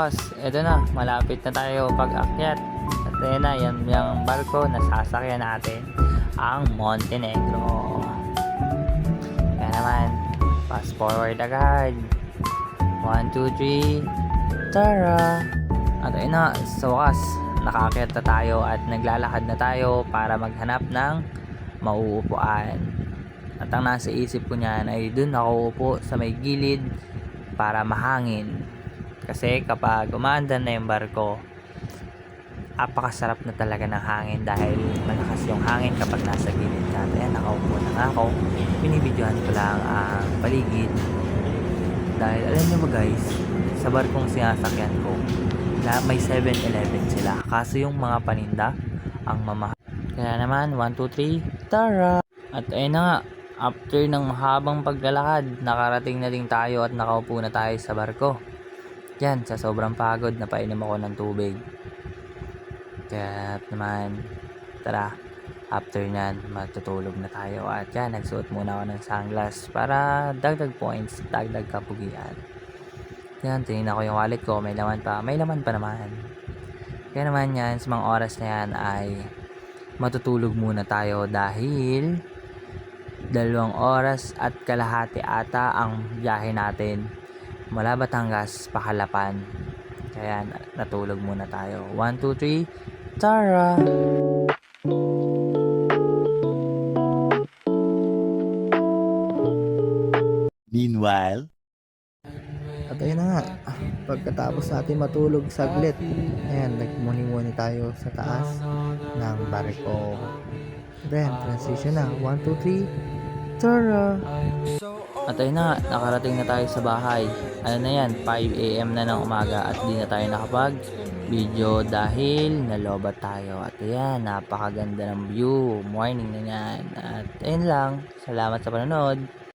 wakas, eto na, malapit na tayo pag-akyat. At ayun na, yung barko na sasakyan natin, ang Montenegro. Kaya naman, fast forward agad. 1, 2, 3, tara! At ayun na, sa wakas, nakaakyat na tayo at naglalakad na tayo para maghanap ng mauupuan. At ang nasa isip ko niyan ay dun ako upo sa may gilid para mahangin. Kasi kapag umaandar na yung barko, apakasarap na talaga ng hangin dahil malakas yung hangin kapag nasa gilid ka. Ayan, nakaupo na nga ako. Binibidyohan ko lang ang paligid. Dahil alam nyo ba guys, sa barkong sinasakyan ko, may 7-Eleven sila. Kaso yung mga paninda, ang mamahal. Kaya naman, 1, 2, 3, tara! At ayun na nga, after ng mahabang paglalakad, nakarating na din tayo at nakaupo na tayo sa barko. Yan, sa sobrang pagod, napainom ako ng tubig. Kaya naman, tara, after nyan, matutulog na tayo. At yan, nagsuot muna ako ng sunglass para dagdag points, dagdag kapugian. Yan, tingnan ko yung wallet ko, may laman pa naman. Kaya naman yan, sa mga oras na yan ay matutulog muna tayo dahil 2 oras at kalahati ata ang biyahe natin mula Batangas pa Calapan. Kaya natulog muna tayo. 1, 2, 3, tara! Meanwhile, At ayun na nga, pagkatapos natin matulog saglit, ayan, nagmuni-muni tayo sa taas ng barko. Then, transition na. 1, 2, 3, tara! At ayun na, nakarating na tayo sa bahay. Ano na yan, 5 AM na ng umaga at di na tayo nakapag video dahil nalobat tayo. At ayan, napakaganda ng view. Morning na yan. At ayun lang, salamat sa panonood.